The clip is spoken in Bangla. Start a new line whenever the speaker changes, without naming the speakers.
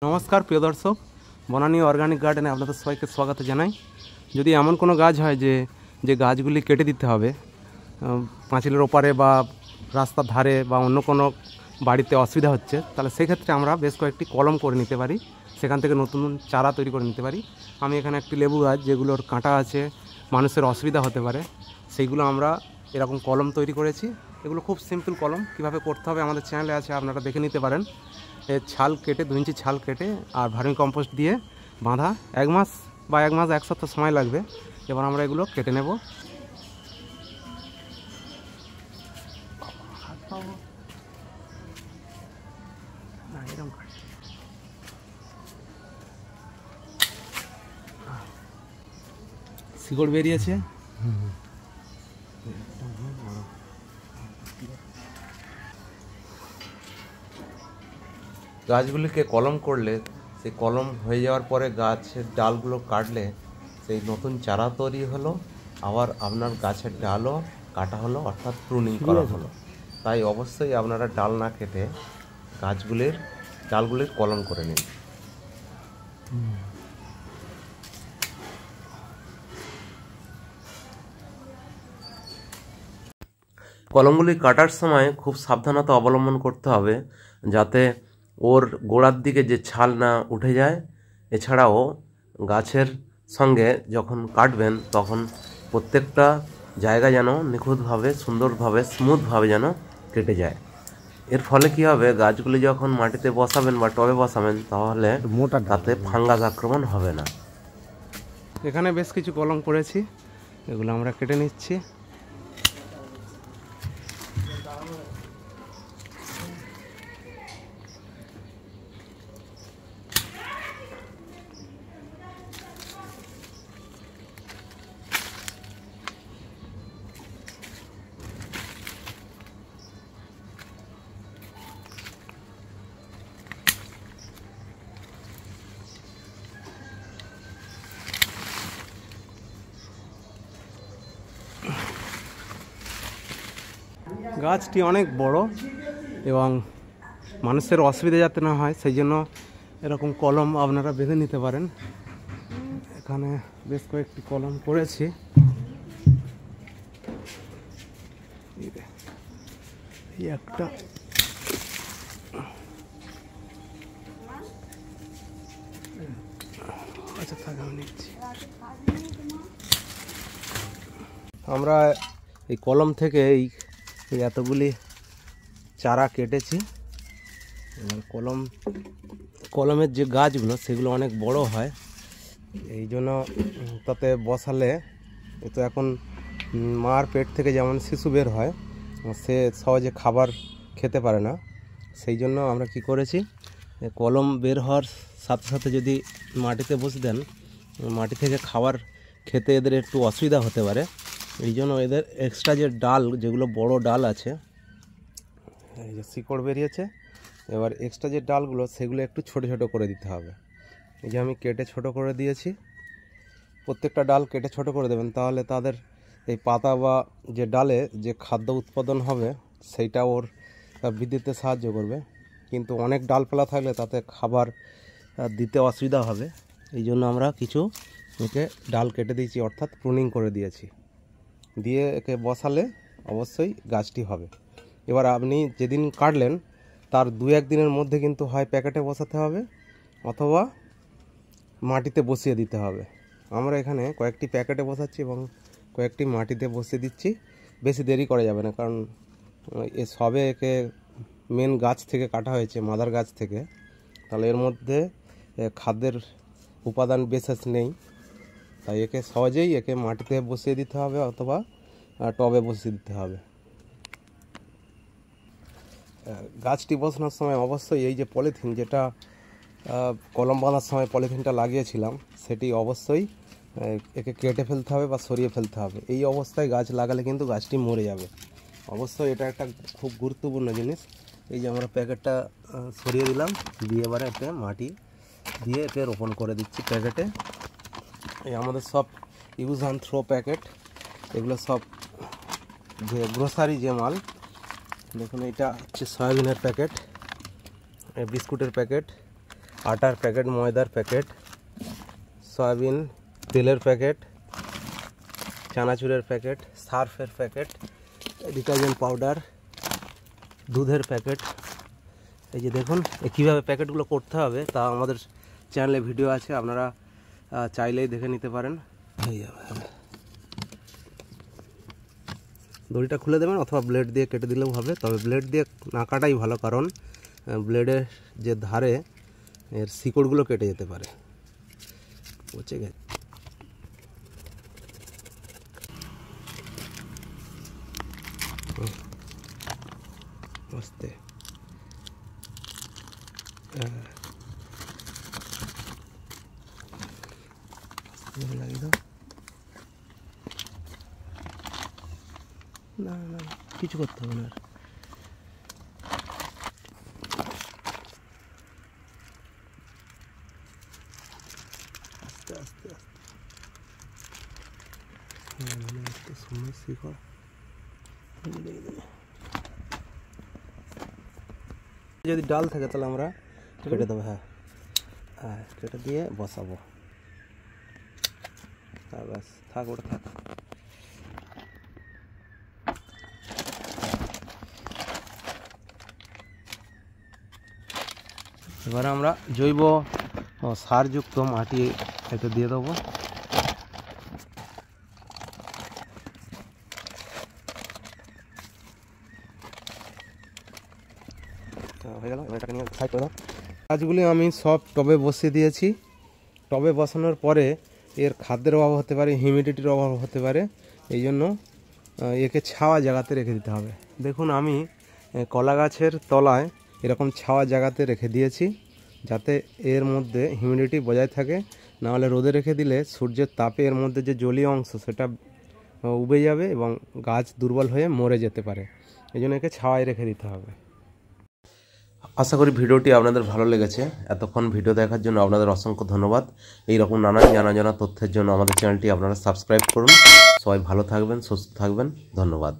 নমস্কার প্রিয় দর্শক, বনানী অর্গানিক গার্ডেনে আপনাদের সবাইকে স্বাগত জানাই। যদি এমন কোনো গাছ হয় যে গাছগুলি কেটে দিতে হবে পাঁচিলের ওপারে বা রাস্তার ধারে বা অন্য কোনো বাড়িতে অসুবিধা হচ্ছে, তাহলে সেক্ষেত্রে আমরা বেশ কয়েকটি কলম করে নিতে পারি, সেখান থেকে নতুন চারা তৈরি করে নিতে পারি। আমি এখানে একটি লেবু গাছ যেগুলোর কাঁটা আছে, মানুষের অসুবিধা হতে পারে, সেইগুলো আমরা এরকম কলম তৈরি করেছি। এগুলো খুব সিম্পল কলম, কিভাবে করতে হবে আমাদের চ্যানেলে আছে, আপনারা দেখে নিতে পারেন। এর ছাল কেটে 2 ইঞ্চি ছাল কেটে আর ভার্মি কম্পোস্ট দিয়ে বাঁধা, 1 মাস বা 1 মাস 1 সপ্তাহ সময় লাগবে। এবার আমরা এগুলো কেটে নেব। শিকড় বেরিয়েছে। গাছগুলিকে কলম করলে সেই কলম হয়ে যাওয়ার পরে গাছের ডালগুলো কাটলে সেই নতুন চারা তৈরি হলো, আবার আপনার গাছের ডালও কাটা হলো, অর্থাৎ প্রুনিং করা হলো। তাই অবশ্যই আপনারা ডাল না কেটে ডালগুলির কলম করে নিন। কলমগুলি কাটার সময় খুব সাবধানতা অবলম্বন করতে হবে, যাতে ওর গোড়ার দিকে যে ছাল না উঠে যায়। এছাড়াও গাছের সঙ্গে যখন কাটবেন তখন প্রত্যেকটা জায়গা যেন নিখুঁতভাবে, সুন্দরভাবে, স্মুথভাবে যেন কেটে যায়। এর ফলে কি হবে, গাছগুলি যখন মাটিতে বসাবেন বা টবে বসাবেন তাহলে তাতে ফাঙ্গাস আক্রমণ হবে না। এখানে বেশ কিছু কলম করেছি, এগুলো আমরা কেটে নিচ্ছি। গাছটি অনেক বড় এবং মানুষের অসুবিধা যাতে না হয় সেই জন্য এরকম কলম আপনারা বেঁধে নিতে পারেন। এখানে বেশ কয়েকটি কলম করেছি। একটা আচ্ছা থাকা নিচ্ছি। আমরা এই কলম থেকে এই এতগুলি চারা কেটেছি। কলমের যে গাছগুলো সেগুলো অনেক বড় হয়, এই জন্য তাতে বসালে তো এখন মার পেট থেকে যেমন শিশু বের হয়, সে সহজে খাবার খেতে পারে না। সেই জন্য আমরা কি করেছি, কলম বের হওয়ার সাথে সাথে যদি মাটিতে বসে দেন, মাটি থেকে খাবার খেতে এদের একটু অসুবিধা হতে পারে। এই জন্য এদের এক্সট্রা যে ডাল, যেগুলো বড় ডাল আছে, এই যে শিকড় বেরিয়েছে, এবার এক্সট্রা যে ডালগুলো সেগুলো একটু ছোট ছোট করে দিতে হবে। এই যে আমি কেটে ছোট করে দিয়েছি। প্রত্যেকটা ডাল কেটে ছোট করে দেবেন, তাহলে তাদের এই পাতা বা যে ডালে যে খাদ্য উৎপাদন হবে সেইটা ওর বৃদ্ধিতে সাহায্য করবে। কিন্তু অনেক ডালপালা থাকলে তাতে খাবার দিতে অসুবিধা হবে। এই জন্য আমরা কিছু একে ডাল কেটে দিয়েছি, অর্থাৎ প্রুনিং করে দিয়েছি। দিয়ে একে বসালে অবশ্যই গাছটি হবে। এবার আপনি যেদিন কাটলেন তার 2-1 দিনের মধ্যে কিন্তু হয় প্যাকেটে বসাতে হবে অথবা মাটিতে বসিয়ে দিতে হবে। আমরা এখানে কয়েকটি প্যাকেটে বসাচ্ছি এবং কয়েকটি মাটিতে বসিয়ে দিচ্ছি। বেশি দেরি করা যাবে না, কারণ এ সবে একে মেন গাছ থেকে কাটা হয়েছে, মাদার গাছ থেকে, তাহলে এর মধ্যে খাদ্যের উপাদান বিশেষ নেই। তাই একে সহজেই মাটিতে বসিয়ে দিতে হবে অথবা টবে বসিয়ে দিতে হবে। গাছটি বসানোর সময় অবশ্যই এই যে পলিথিন, যেটা কলম বাঁধার সময় পলিথিনটা লাগিয়েছিলাম, সেটি অবশ্যই একে কেটে ফেলতে হবে বা সরিয়ে ফেলতে হবে। এই অবস্থায় গাছ লাগালে কিন্তু গাছটি মরে যাবে। অবশ্যই এটা একটা খুব গুরুত্বপূর্ণ জিনিস। এই যে আমরা প্যাকেটটা সরিয়ে দিলাম, দিয়ে এবারে এতে মাটি দিয়ে একে রোপণ করে দিচ্ছি প্যাকেটে। এই আমাদের সব ইউজ অ্যান্ড থ্রো প্যাকেট, এগুলো সব যে গ্রোসারি যে মাল, দেখুন এটা হচ্ছে সয়াবিনের প্যাকেট, বিস্কুটের প্যাকেট, আটার প্যাকেট, ময়দার প্যাকেট, সয়াবিন তেলের প্যাকেট, চানাচুরের প্যাকেট, সার্ফের প্যাকেট, ডিটারজেন্ট পাউডার, দুধের প্যাকেট। এই যে দেখুন কীভাবে প্যাকেটগুলো করতে হবে তা আমাদের চ্যানেলে ভিডিও আছে, আপনারা চাইলেই দেখে নিতে পারেন। দড়িটা খুলে দেবেন অথবা ব্লেড দিয়ে কেটে দিলেও হবে, তবে ব্লেড দিয়ে না কাটাই ভালো, কারণ ব্লেডের যে ধারে এর শিকড়গুলো কেটে যেতে পারে। পচে গেছে। আস্তে লাগিয়ে দাও। না না কিছু করতে হবে না। আস্তে আস্তে আস্তে সময় শিখো। যদি ডাল থাকে তাহলে আমরা কেটে দেবো। হ্যাঁ হ্যাঁ, কেটে দিয়ে বসাবো। হ্যাঁ ব্যাস, থাক ওটা থাক। এবারে আমরা জৈব সারযুক্ত মাটি একটু দিয়ে দেবো। হয়ে গেল, এটাকে নিয়ে সাইড করে দাও। গাছগুলি আমি সব টবে বসিয়ে দিয়েছি। টবে বসানোর পরে এর খাদ্যের অভাব হতে পারে, হিউমিডিটির অভাব হতে পারে, এই জন্য একে ছাওয়া জায়গাতে রেখে দিতে হবে। দেখুন আমি কলা গাছের তলায় এরকম ছাওয়া জায়গাতে রেখে দিয়েছি, যাতে এর মধ্যে হিউমিডিটি বজায় থাকে। নাহলে রোদে রেখে দিলে সূর্যের তাপে এর মধ্যে যে জলীয় অংশ সেটা উবে যাবে এবং গাছ দুর্বল হয়ে মরে যেতে পারে। এই জন্য একে ছাওয়ায় রেখে দিতে হবে। আশা করি ভিডিওটি আপনাদের ভালো লেগেছে। এতক্ষণ ভিডিও দেখার জন্য আপনাদের অসংখ্য ধন্যবাদ। এই রকম নানান জানা তথ্যের জন্য আমাদের চ্যানেলটি আপনারা সাবস্ক্রাইব করুন। সবাই ভালো থাকবেন, সুস্থ থাকবেন। ধন্যবাদ।